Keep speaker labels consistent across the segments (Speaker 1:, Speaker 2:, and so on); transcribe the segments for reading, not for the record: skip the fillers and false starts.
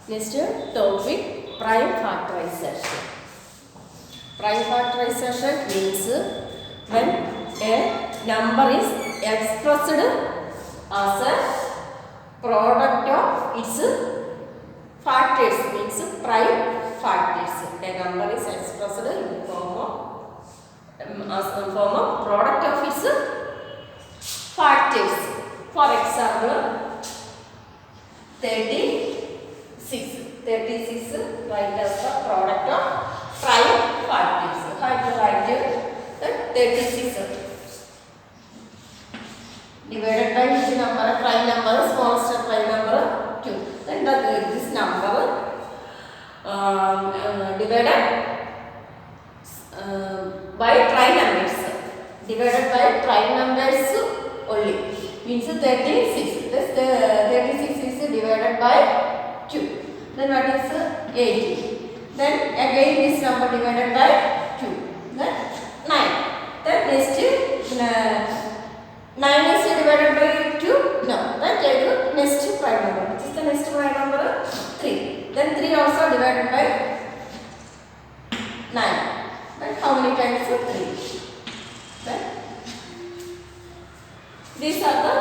Speaker 1: Next topic, prime factorization. Prime factorization means when a number is expressed as a product of its factors, means prime factors. A number is expressed in the form of product of its factors. For example, 36 write as the product of prime factors. How to write 36 divided by which number? Prime number, smallest prime number 2. Then this number divided by prime numbers. Divided by prime numbers only means 36. This 36 is divided by 2. Then what is 80? Then again this number divided by 2. Then 9. Then next 9 is divided by 2. No. Then take next prime number. Which is the next prime number? 3. Then 3 also divided by 9. Then how many times? 3. Then these are the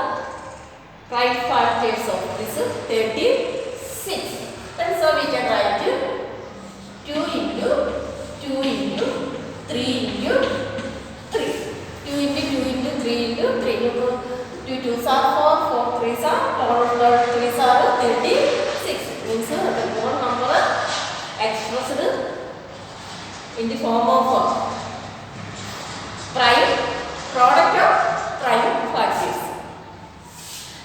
Speaker 1: prime factors of this 36. Then so we can write 2 into 2 into 3 into 3. 2 into 2 into 3 into 3. 2 2s are 4, 4 3s are 4 3s are 36. Means the whole number expressed in the form of prime product of prime factors.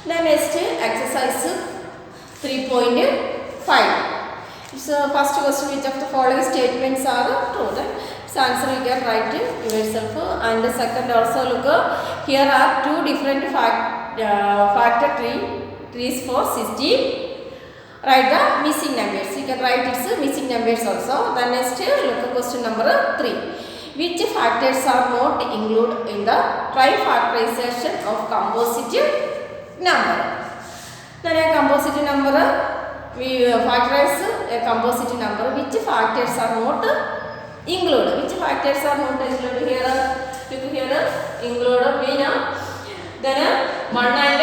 Speaker 1: Then next exercise 3.5. So first question, which of the following statements are true? Then its answer you can write yourself. And the second also look, here are two different factor trees for 16. Write the missing numbers. You can write its missing numbers also. Then next look at question number 3. Which factors are not included in the prime factorization of composite number? Then a composite number, we factorize a composite number. Which factors are not included? Which factors are not included here? Look here, included mean then 1 and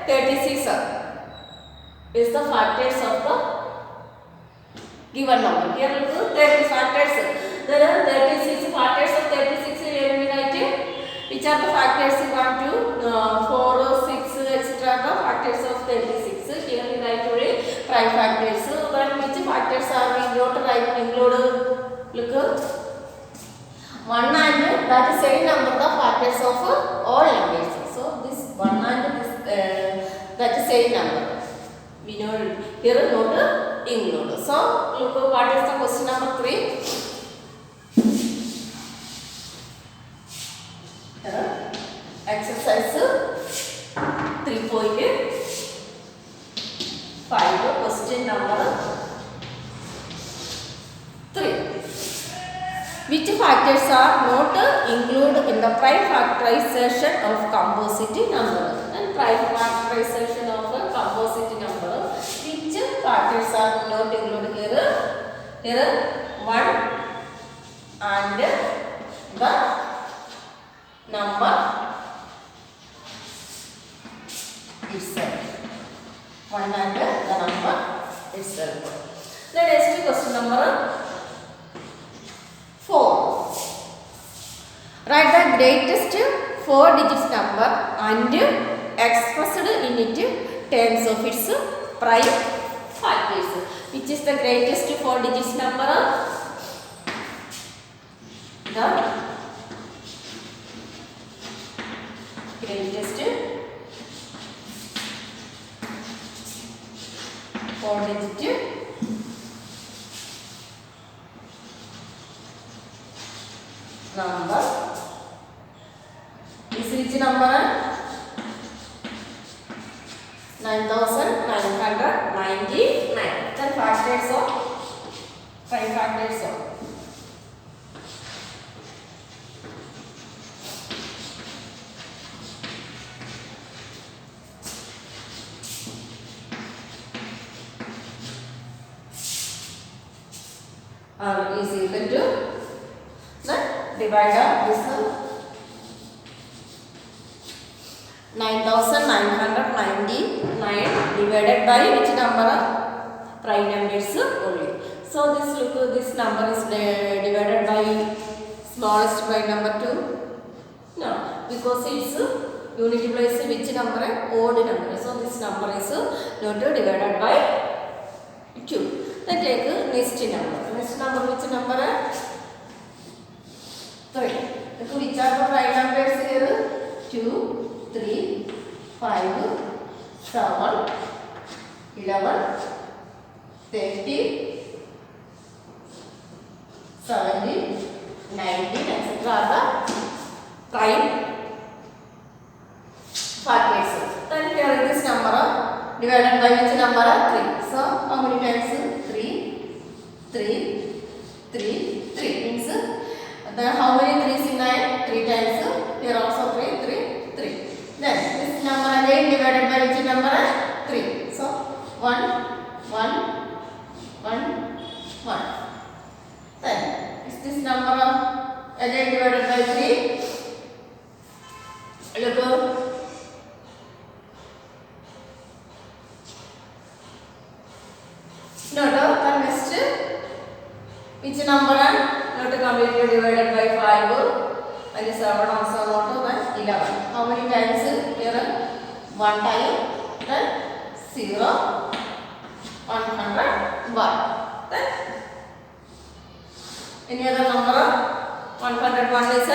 Speaker 1: 36 is the factors of the given number. Here look 30 factors. There are 36 factors of 36. Here we write which are the factors you want to 4, 6, etc. The factors of 36. Here we write only prime factors. Then which factors are we not write include? Look 1 and that is same number the factors of all numbers. So this 1 and this that is same number. We know here not include. So look what is the question number 3. Exercise 3.5 question number 3. Which factors are not included in the prime factorization of composite number? And prime factorization of a composite number, which factors are not included here? Here 1 and the number itself. 1 and the number itself. The next question number 4. Write the greatest 4 digits number and expressed in it terms of its prime factors. Which is the greatest 4 digits number? The greatest 4 digit number is which number? 9999. Then factors of prime factors of is equal to, then divide this 9999 divided by which number? Prime numbers only. So this number is divided by smallest prime number 2. No, because it's unity place which number? Odd number. So this number is not divided by 2. Then take next number. Next number which number? 3. So which are the prime numbers here? 2, 3, 5, 7, 11, 30, 70, 90, etc. are the prime factors. Then here this number divided by which number? 3. So how many times? 3, 3, 3, 3 means then how many 3s in 9? 3 times. Here also 3, 3, 3. Then this number again divided by which number? 3. So 1, 1, 1, 1. Then is this number again divided by 3. Look. Note the next which number? Not completely divided by 5 and 7 also not by 11. How many times? Here 1 time, then 0, 101. Then any other number? 101 is a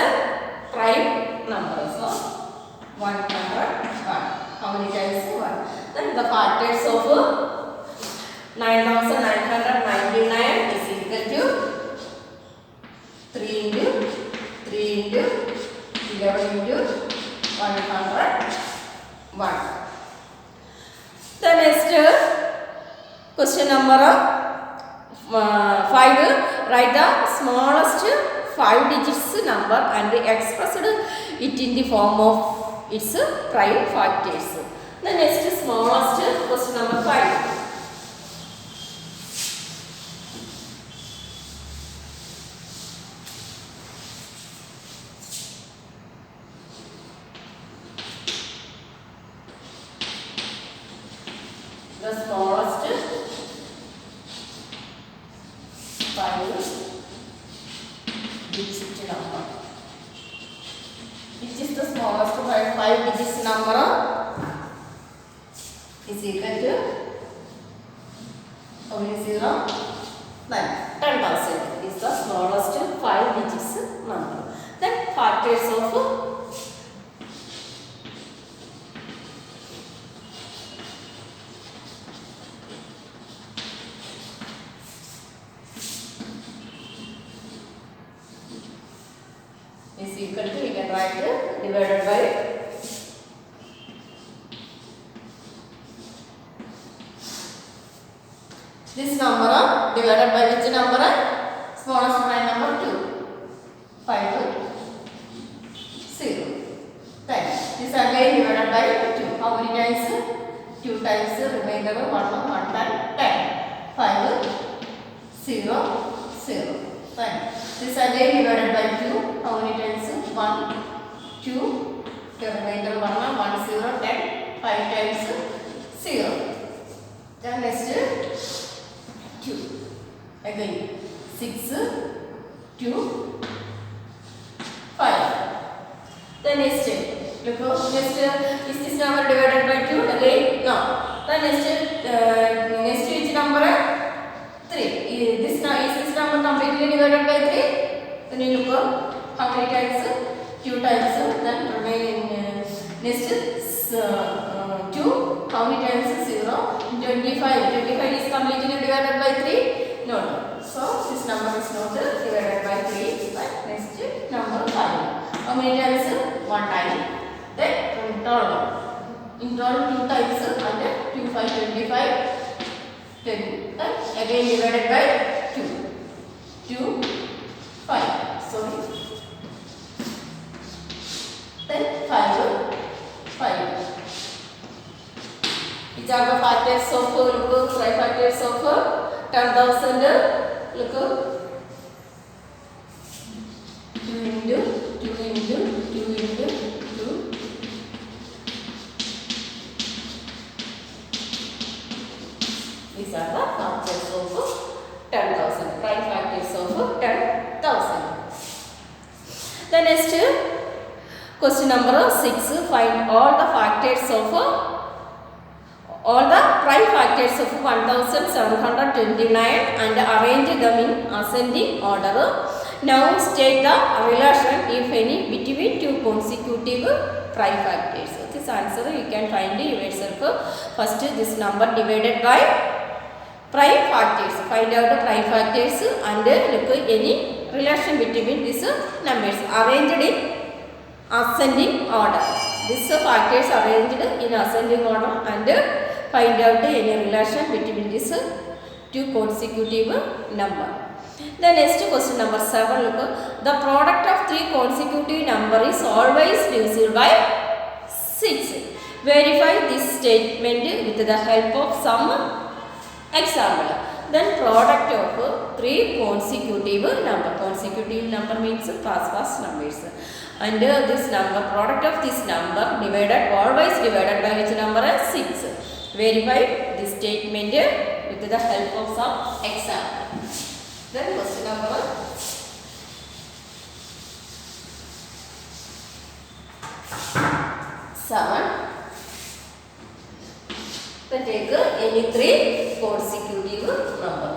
Speaker 1: prime number. So 101. How many times? 1. Then the factors of 9999 is equal to 3 into 3 into 11 into 101. The next question number 5. Write the smallest 5 digits number and express it in the form of its prime factors. The next smallest question number 5. The smallest 5 digit number. Which is the smallest 5 digits number? Is equal to how many 0? 9. 10,000 is the smallest 5 digits number. Then factors of is equal to, we can write divided by this number divided by which number? Smallest prime number 2. 5, 0. Then this again divided by 2. How many times? 2 times remainder 1 time 10. 5, 0, 0. Then this again divided by 2. How many times? 1, 2. The remainder 1, 0, 10. 5 times 0. Then next 2. Again 6, 2, 5. Then next look next is this number divided by 2 again? No. Then next which number? 3. Is this number completely divided by 3? Then you look how many times? 2 times. Then remaining next 2. How many times? 0. 25. 25 is completely divided by 3? No. So this number is not divided by 3. But next number 5. How many times? 1 time. Then in total 2 times and 2, 5, 25. 10. Then again divided by 2. 2, 5. Sorry. Then 5, 5. Which are the factors of look, prime factors of 10,000? Look, into 2 into 2 into 2. These are the factors of 10,000. Prime factors of 10,000. The next question number 6. Find all the factors of all the prime factors of 1729 and arrange them in ascending order. Now state the relation, if any, between two consecutive prime factors. This answer you can find yourself. First, this number divided by prime factors. Find out the prime factors and look any relation between these numbers. Arranged in ascending order. These factors arranged in ascending order and find out any relation between these two consecutive number. The next question number 7. Look, the product of three consecutive number is always divisible by 6. Verify this statement with the help of some example. Then product of three consecutive number. Consecutive number means past numbers. And this number, product of this number divided, always divided by which number? 6. Verify this statement with the help of some example. Then question number 7. Then take any three consecutive number.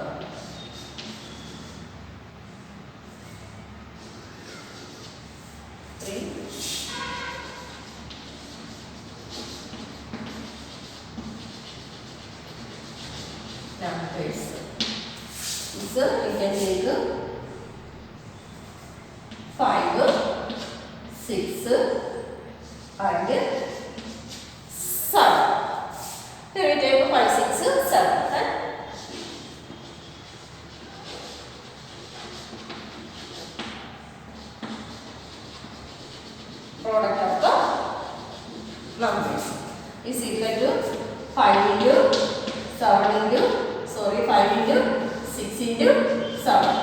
Speaker 1: Numbers. So you can take 5, 6 and 7. Here we take 5, 6, 7. Product of the numbers is equal to 5 into 7 into, 5 into 6 into 7.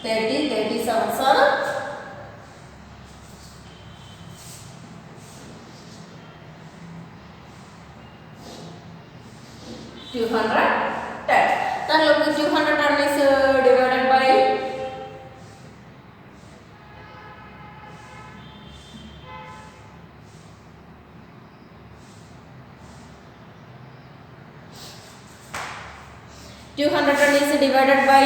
Speaker 1: 30, 37 are 210. Then look, 210 is divided by 210 is divided by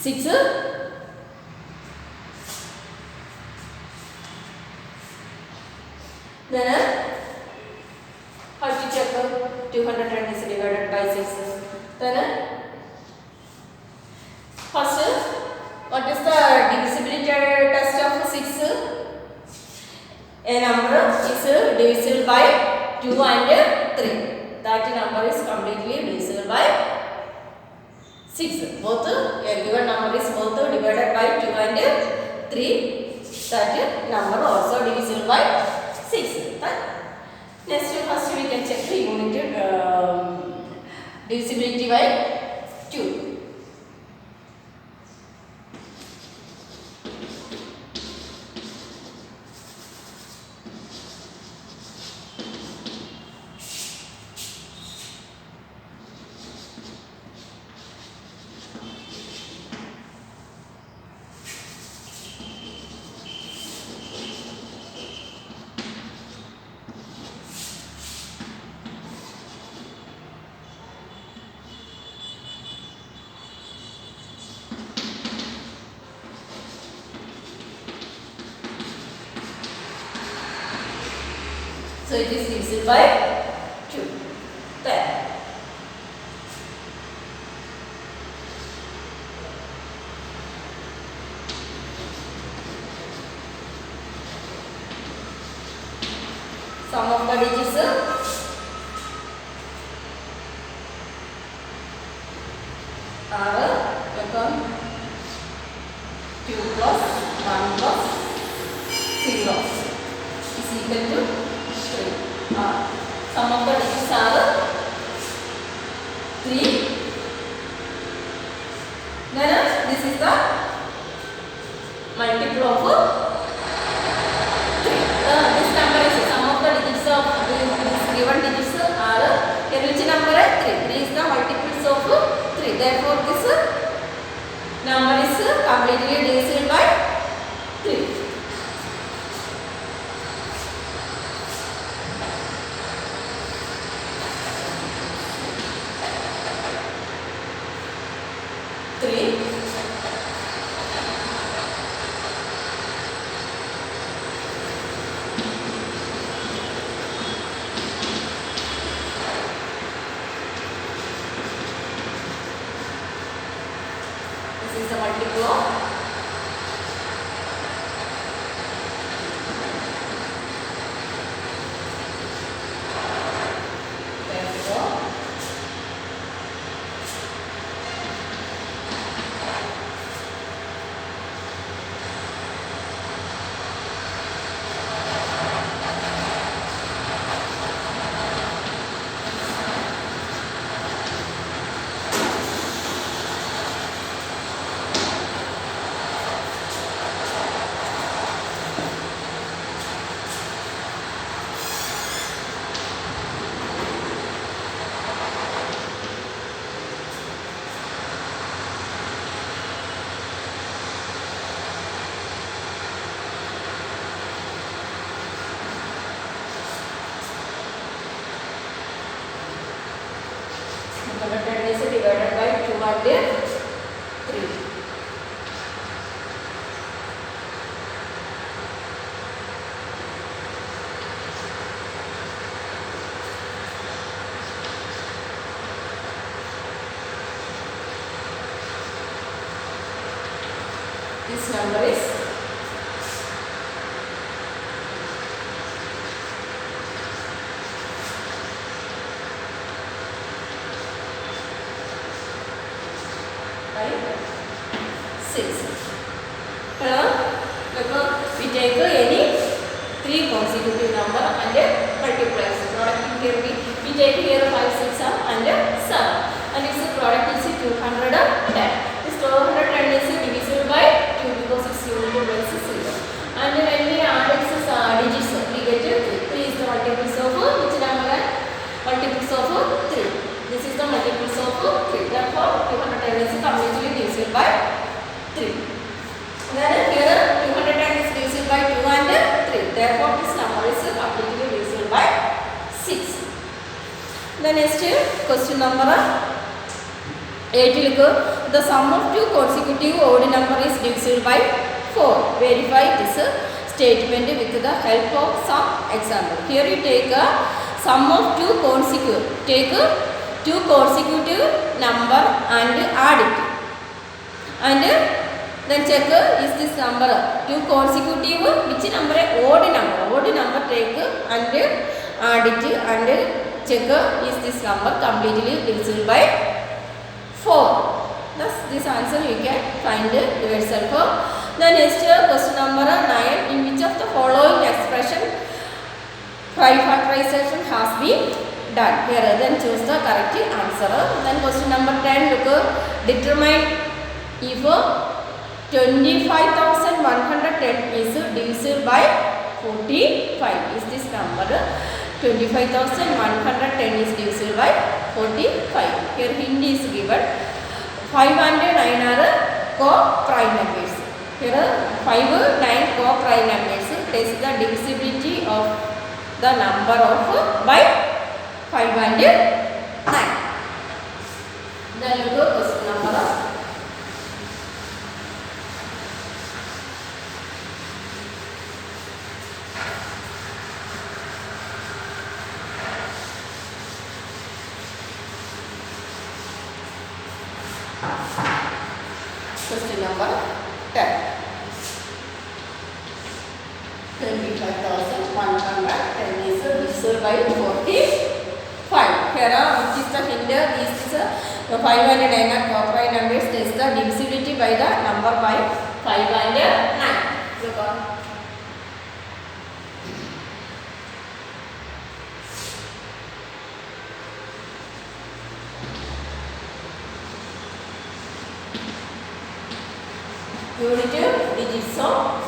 Speaker 1: 6. Then how to check 210 is divided by 6? Then first, what is the divisibility test of 6? A number is divisible by 2 and 3. That number is completely divisible by 6. Both a given number is both divided by 2 and 3. That number also divisible by 6. Next, first we can check the unit divisibility by 2. So it is divisible by 2. Then sum of the digits are become 2 plus 1 plus 0 is equal to 3. Sum of the digits are 3. Then this is the multiple of 3. This number is sum of the digits of these given digits are here which number 3. 3 is the multiples of 3. Therefore, this number is completely divisible by 3. This is the multiple of 110 is divided by 2 and 3. This number is 6. We take any 3 consecutive number and multiply. Product here we take here 5, 6 and 7. And its product is 210. This 210 is divisible by 2 because its unit is 0. And when we add its digits, we get 3 is the multiples of which number? Multiples of 3. This is the multiples of 3. Therefore, 210 is completely divisible by 3. Then here 210 is divisible by 2 and 3. Therefore, this number is completely divisible by 6. The next question number 8. Look, the sum of 2 consecutive odd number is divisible by 4. Verify this statement with the help of some example. Here you take a sum of 2 consecutive. Take 2 consecutive number and add it. And then check is this number 2 consecutive which number? Odd number. Odd number take and add it and check is this number completely divisible by 4. Thus this answer you can find yourself. The next question number 9. In which of the following expression 5 factorization has been done? Here then choose the correct answer. Then question number 10. Look, determine if 25,110 is divisible by 45. Is this number 25,110 is divisible by 45. Here hint is given. 5 and 9 are co-prime numbers. Here 5, 9 co-prime numbers. Test the divisibility of the number of by 5 and 9. Then look at question number 10. 25,110 is divisible by 45. Here which is the hint? This is 5 and 9 are co-prime numbers. Test the divisibility by the number by 5 and 9. Look on. unit digits of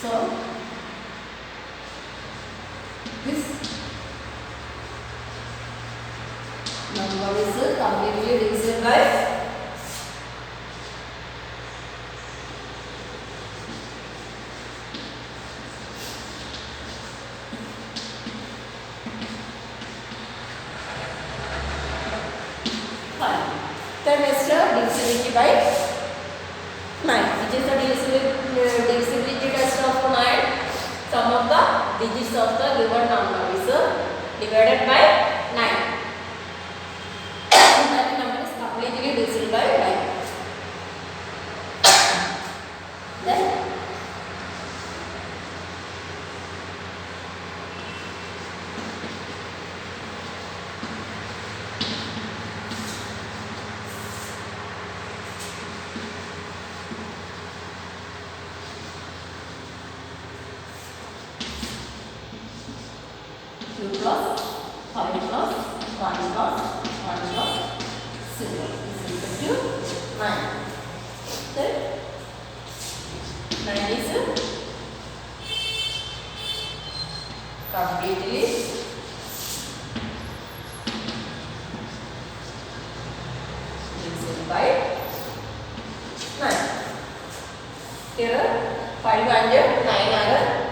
Speaker 1: so this number is completely divisible by 5. Then next divisibility by 9. Which is the divisibility test of 9? Sum of the digits of the given number is divided by 9. That number is completely divisible by 9. Then plus 5 plus 1 plus 1 plus 0 is equal to 9. Then 9 is completely divisible by 9. Here 5 and 9 are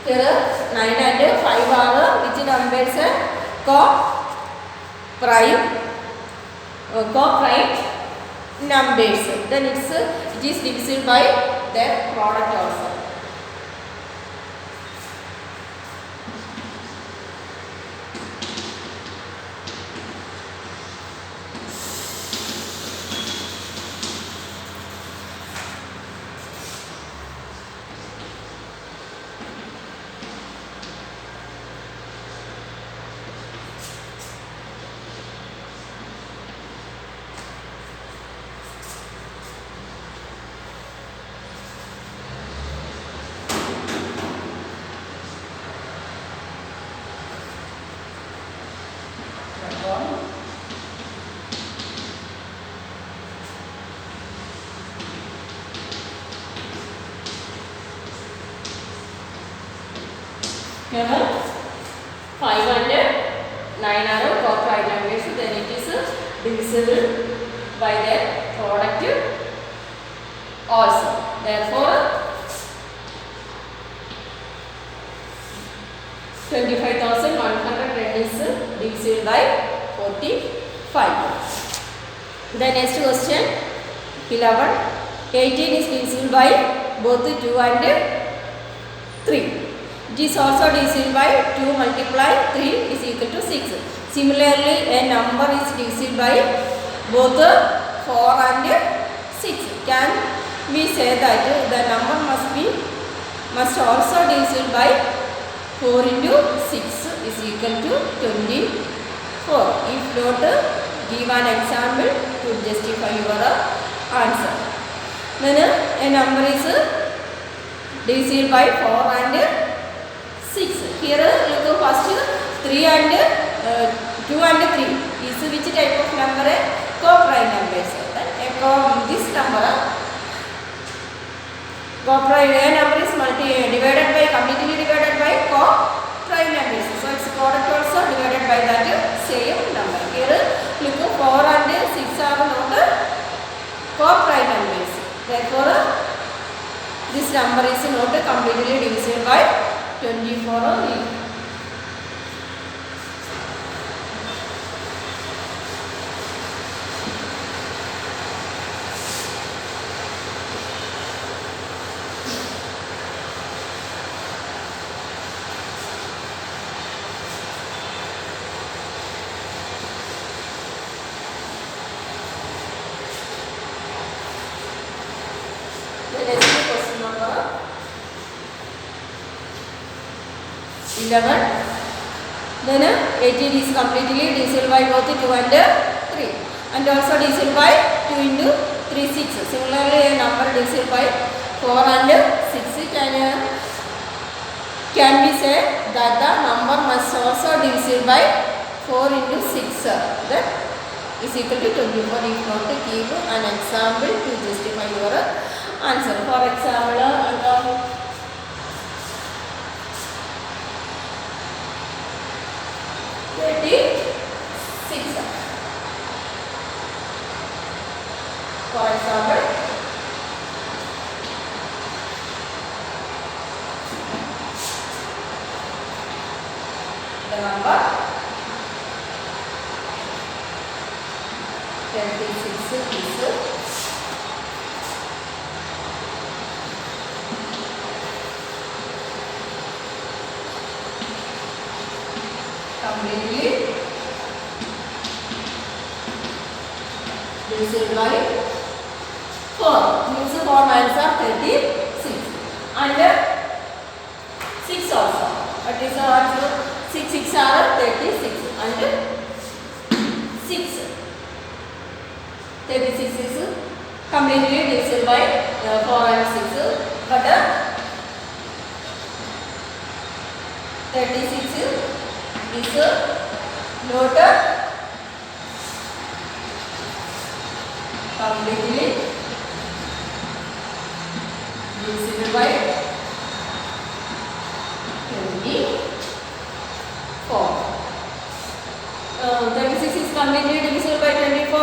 Speaker 1: here 9 and 5 are which numbers co-prime numbers. Then it is divisible by their product also. Here 5 and 9 are co-prime numbers, then it is divisible by their product also. Therefore 25,110 is divisible by 45. The next question 11. 18 is divisible by both 2 and 3. It is also divisible by 2 multiply 3 is equal to 6. Similarly, a number is divisible by both 4 and 6. Can we say that the number must also divisible by 4 into 6 is equal to 24. If not, give an example to justify your answer. Then a number is divisible by 4 and 6. Here look first 3 and 2 and 3 is which type of number? Co-prime numbers. Then this number co-prime number is divided by completely divided by co-prime numbers. So its product also divided by that same number. Here look 4 and 6 are not co-prime numbers. Therefore this number is not completely divisible by 24 only. The next question number 11. Then 18 is completely divisible by both 2 and 3, and also divisible by 2 into 3 6. Similarly, a number divisible by 4 and 6 can be said that the number must also divisible by 4 into 6. That is equal to 24. If not, give an example to justify your answer. For example, 36. For example, the number 36 is completely divisible by 4. Means 4 minus are 36, and 6 also. That is also 6 6 are 36, and 6. 36 is completely divisible by 4 and 6, but 36 is not completely divisible by 24. 36 is completely divisible by 24.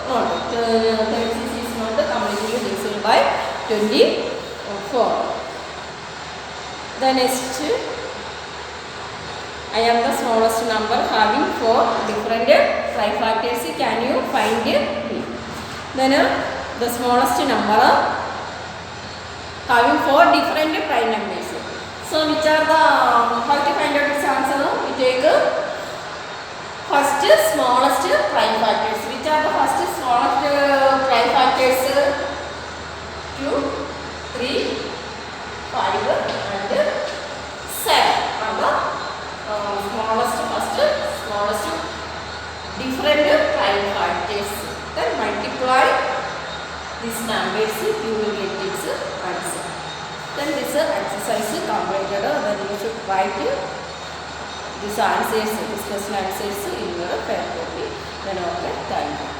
Speaker 1: Not 36 is not completely divisible by 24. The next, I am the smallest number having 4 different trifactors. Can you find me? Then the smallest number having 4 different prime numbers. So which are the, how to find out its answer? We take first smallest prime factors. Which are the first smallest prime factors? 2, 3, 5 and 7 are the smallest different prime factors. Then multiply these numbers, you will get its answer. Then this exercise is completed. Then you should write these answers, this question answers in your fair copy. Then okay, thank you.